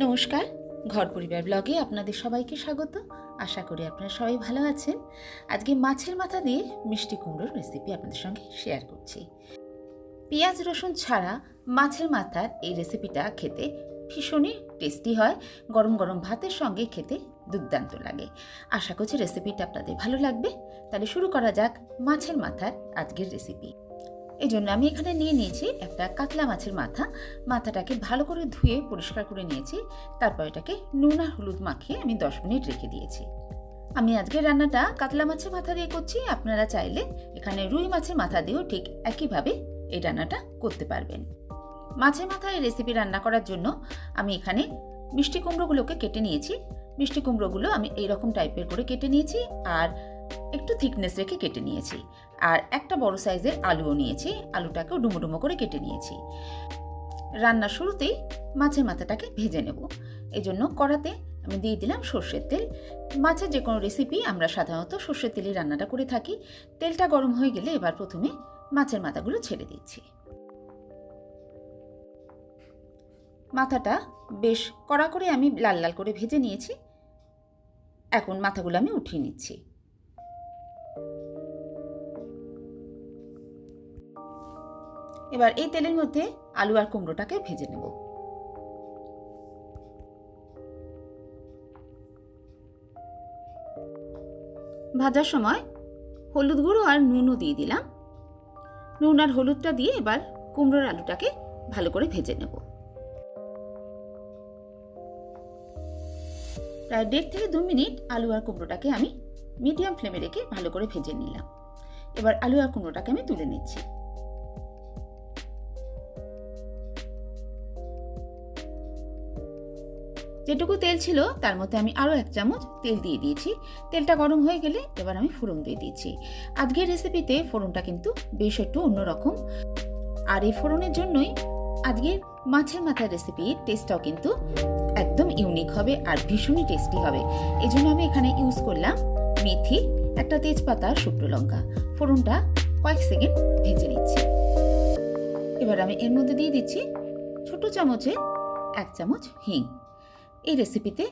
নমস্কার, ঘর পরিবার ব্লগে আপনাদের সবাইকে স্বাগত। আশা করি আপনারা সবাই ভালো আছেন। আজকে মাছের মাথা দিয়ে মিষ্টি কুমড়োর রেসিপি আপনাদের সঙ্গে শেয়ার করছি। পেঁয়াজ রসুন ছাড়া মাছের মাথার এই রেসিপিটা খেতে ভীষণই টেস্টি হয়। গরম গরম ভাতের সঙ্গে খেতে দুর্দান্ত লাগে। আশা করছি রেসিপিটা আপনাদের ভালো লাগবে। তাহলে শুরু করা যাক মাছের মাথার আজকের রেসিপি। এই জন্য আমি এখানে নিয়ে নিয়েছি একটা কাতলা মাছের মাথাটাকে ভালো করে ধুয়ে পরিষ্কার করে নিয়েছি। তারপর এটাকে নুন আর হলুদ মাখিয়ে আমি 10 মিনিট রেখে দিয়েছি। আমি আজকে রান্নাটা কাতলা মাছের মাথা দিয়ে করছি। আপনারা চাইলে এখানে রুই মাছের মাথা দিয়েও ঠিক একইভাবে এই রান্নাটা করতে পারবেন। মাছের মাথা এই রেসিপি রান্না করার জন্য আমি এখানে মিষ্টি কুমড়োগুলোকে কেটে নিয়েছি। মিষ্টি কুমড়োগুলো আমি এইরকম টাইপের করে কেটে নিয়েছি আর একটু থিকনেস রেখে কেটে নিয়েছি। আর একটা বড় সাইজের আলুও নিয়েছি, আলুটাকেও ডুমো ডুমো করে কেটে নিয়েছি। রান্নার শুরুতেই মাছের মাথাটাকে ভেজে নেব। এই জন্য কড়াতে আমি দিয়ে দিলাম সর্ষের তেল। মাছের যে কোনো রেসিপি আমরা সাধারণত সর্ষের তেলে রান্নাটা করে থাকি। তেলটা গরম হয়ে গেলে এবার প্রথমে মাছের মাথাগুলো ছেড়ে দিচ্ছি। মাথাটা বেশ কড়া করে আমি লাল লাল করে ভেজে নিয়েছি। এখন মাথাগুলো আমি উঠিয়ে নিচ্ছি। এবার এই তেলের মধ্যে আলু আর কুমড়োটাকে ভেজে নেব। ভাজার সময় হলুদ গুঁড়ো আর নুনও দিয়ে দিলাম। নুন আর হলুদটা দিয়ে এবার কুমড়োর আলুটাকে ভালো করে ভেজে নেব। প্রায় 1.5 থেকে 2 মিনিট আলু আর কুমড়োটাকে আমি মিডিয়াম ফ্লেমে রেখে ভালো করে ভেজে নিলাম। এবার আলু আর কুমড়োটাকে আমি তুলে নিচ্ছি। যেটুকু তেল ছিল তার মধ্যে আমি আরও 1 চামচ তেল দিয়ে দিয়েছি। তেলটা গরম হয়ে গেলে এবার আমি ফোড়ন দিয়ে দিয়েছি। আজকের রেসিপিতে ফোড়নটা কিন্তু বেশ একটু অন্যরকম, আর এই ফোড়নের জন্যই আজকের মাছের মাথার রেসিপির টেস্টটাও কিন্তু একদম ইউনিক হবে আর ভীষণই টেস্টি হবে। এই জন্য আমি এখানে ইউজ করলাম মেথি, একটা তেজপাতা, শুকনো লঙ্কা। ফোড়নটা কয়েক সেকেন্ড ভেজে নিচ্ছি। এবার আমি এর মধ্যে দিয়ে দিচ্ছি ছোট চামচে 1 চামচ হিং। এই রেসিপিতে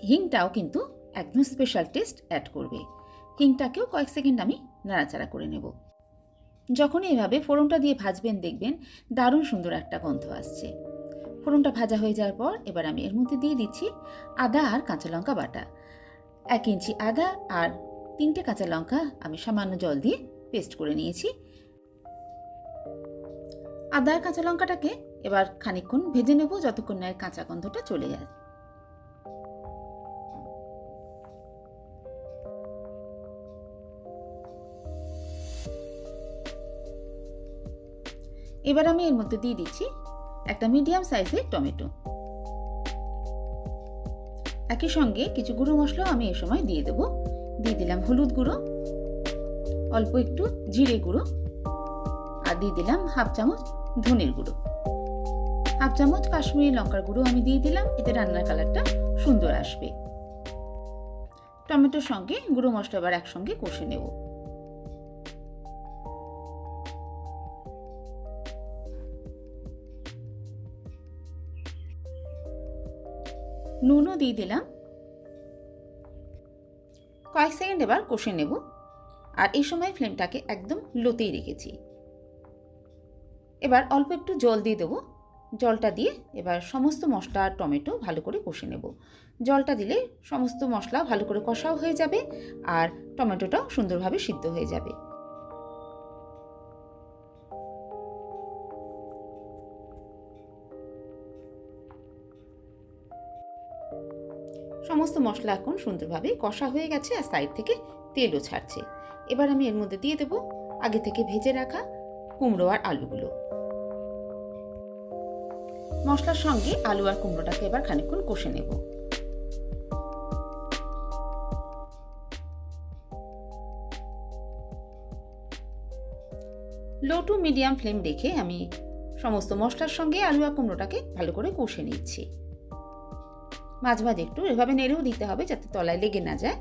হিংটাও কিন্তু একদম স্পেশাল টেস্ট অ্যাড করবে। হিংটাকেও কয়েক সেকেন্ড আমি নাড়াচাড়া করে নেব। যখনই এভাবে ফোড়নটা দিয়ে ভাজবেন দেখবেন দারুণ সুন্দর একটা গন্ধ আসছে। ফোড়নটা ভাজা হয়ে যাওয়ার পর এবার আমি এর মধ্যে দিয়ে দিচ্ছি আদা আর কাঁচা লঙ্কা বাটা। 1 ইঞ্চি আদা আর 3টে কাঁচা লঙ্কা আমি সামান্য জল দিয়ে পেস্ট করে নিয়েছি। আদা আর কাঁচা লঙ্কাটাকে এবার খানিকক্ষণ ভেজে নেব, যতক্ষণ না এর কাঁচা গন্ধটা চলে যায়। এবার আমি এর মধ্যে দিয়ে দিচ্ছি একটা মিডিয়াম সাইজের টমেটো। একই সঙ্গে কিছু গুঁড়ো মশলাও আমি এই সময় দিয়ে দেবো। দিয়ে দিলাম হলুদ গুঁড়ো, অল্প একটু জিরে গুঁড়ো, আর দিয়ে দিলাম 1/2 চামচ ধনের গুঁড়ো, 1/2 চামচ কাশ্মীরি লঙ্কার গুঁড়ো আমি দিয়ে দিলাম। এতে রান্নার কালারটা সুন্দর আসবে। টমেটোর সঙ্গে গুঁড়ো মশলা এবার একসঙ্গে কষে নেব। নুনও দিয়ে দিলাম। কয়েক সেকেন্ড এবার কষে নেব, আর এই সময় ফ্লেমটাকে একদম লোতেই রেখেছি। এবার অল্প একটু জল দিয়ে দেবো। জলটা দিয়ে এবার সমস্ত মশলা আর টমেটো ভালো করে কষে নেব। জলটা দিলে সমস্ত মশলা ভালো করে কষাও হয়ে যাবে আর টমেটোটাও সুন্দরভাবে সিদ্ধ হয়ে যাবে। সমস্ত মশলা এখন সুন্দরভাবে কষা হয়ে গেছে আর সাইড থেকে তেলও ছাড়ছে। এবার আমি এর মধ্যে দিয়ে দেব আগে থেকে ভেজে রাখা কুমড়ো আর আলুগুলো। মশলার সঙ্গে আলু আর কুমড়োটাকে এবার খানিকক্ষণ কষে নেব। লো টু মিডিয়াম ফ্লেম রেখে আমি সমস্ত মশলার সঙ্গে আলু আর কুমড়োটাকে ভালো করে কষে নিচ্ছি। মাঝে মাঝে একটু এভাবে নেড়েও দিতে হবে যাতে তলায় লেগে না যায়।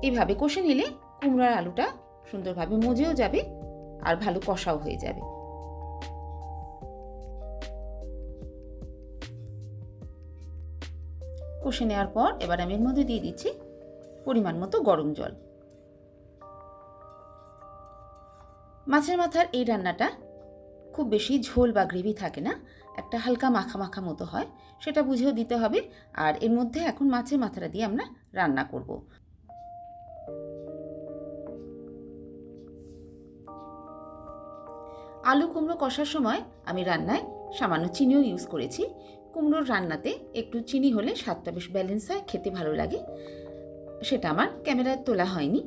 এভাবে কষে নিলে কুমড়ো আর আলুটা সুন্দরভাবে মজেও যাবে আর ভালো কষাও হয়ে যাবে। কষে নেওয়ার পর এবার আমি এর মধ্যে দিয়ে দিচ্ছি পরিমাণ মতো গরম জল। মাছের মাথার এই রান্নাটা খুব বেশি ঝোল বা গ্রেভি থাকে না, একটা হালকা মাখা মাখা মতো হয়, সেটা বুঝেও দিতে হবে। আর এর মধ্যে এখন মাছের মাথাটা দিয়ে আমরা রান্না করব। আলু কুমড়ো কষার সময় আমি রান্নায় সামান্য চিনিও ইউজ করেছি। কুমড়োর রান্নাতে একটু চিনি হলে স্বাদটা বেশ ব্যালেন্স হয়, খেতে ভালো লাগে। সেটা আমার ক্যামেরায় তোলা হয়নি।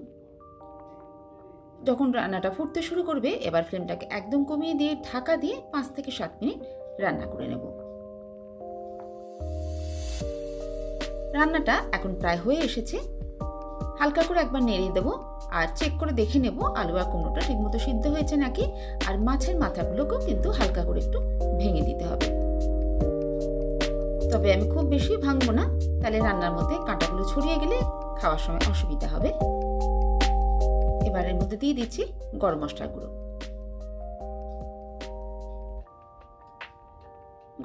যখন রান্নাটা ফুটতে শুরু করবে এবার ফ্লেমটাকে একদম কমিয়ে দিয়ে ঢাকা দিয়ে 5 থেকে 7 মিনিট রান্না করে নেব। রান্নাটা এখন প্রায় হয়ে এসেছে। হালকা করে একবার নেড়ে দেবো আর চেক করে দেখে নেব আলু আর কুমড়োটা ঠিকমতো সিদ্ধ হয়েছে নাকি। আর মাছের মাথাগুলোকেও কিন্তু হালকা করে একটু ভেঙে দিতে হবে। তবে আমি খুব বেশি ভাঙবো না, তাহলে রান্নার মধ্যে কাঁটাগুলো ছড়িয়ে গেলে খাওয়ার সময় অসুবিধা হবে। এবার এর মধ্যে দিয়ে দিচ্ছি গরম মশলার গুঁড়ো।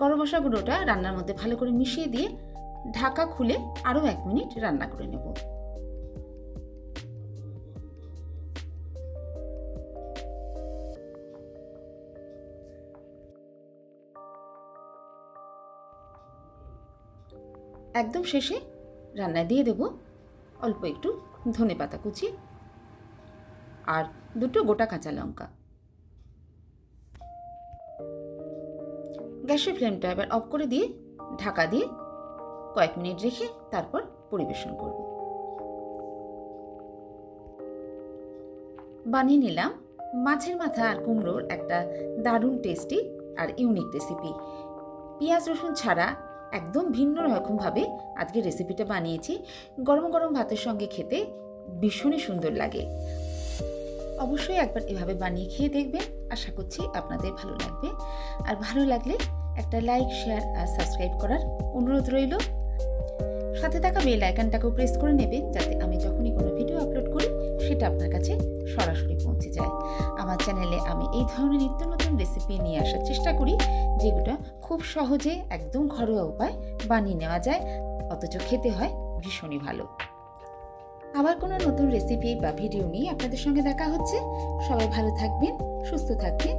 গরম মশলা গুঁড়োটা রান্নার মধ্যে ভালো করে মিশিয়ে দিয়ে ঢাকা খুলে আরও 1 মিনিট রান্না করে নেব। একদম শেষে রান্নায় দিয়ে দেব অল্প একটু ধনেপাতা কুচি আর 2টো গোটা কাঁচা লঙ্কা। গ্যাসের ফ্লেমটা এবার অফ করে দিয়ে ঢাকা দিয়ে কয়েক মিনিট রেখে তারপর পরিবেশন করব। বানিয়ে নিলাম মাছের মাথা আর কুমড়োর একটা দারুণ টেস্টি আর ইউনিক রেসিপি। পেঁয়াজ রসুন ছাড়া একদম ভিন্ন রকমভাবে আজকে রেসিপিটা বানিয়েছি। গরম গরম ভাতের সঙ্গে খেতে ভীষণই সুন্দর লাগে। অবশ্যই একবার এভাবে বানিয়ে খেয়ে দেখবেন, আশা করছি আপনাদের ভালো লাগবে। আর ভালো লাগলে একটা লাইক, শেয়ার আর সাবস্ক্রাইব করার অনুরোধ রইল। সাথে থাকা বেল আইকনটাকেও প্রেস করে নেবেন যাতে আমি যখনই কোনো ভিডিও আপলোড করি সেটা আপনার কাছে সরাসরি পৌঁছে যায়। আমার চ্যানেলে আমি এই ধরনের নিত্য নতুন রেসিপি নিয়ে আসার চেষ্টা করি, যেগুলো খুব সহজে একদম ঘরোয়া উপায় বানিয়ে নেওয়া যায়, অথচ খেতে হয় ভীষণই ভালো। আবার কোনো নতুন রেসিপি বা ভিডিও নিয়ে আপনাদের সঙ্গে দেখা হচ্ছে। সবাই ভালো থাকবেন, সুস্থ থাকবেন।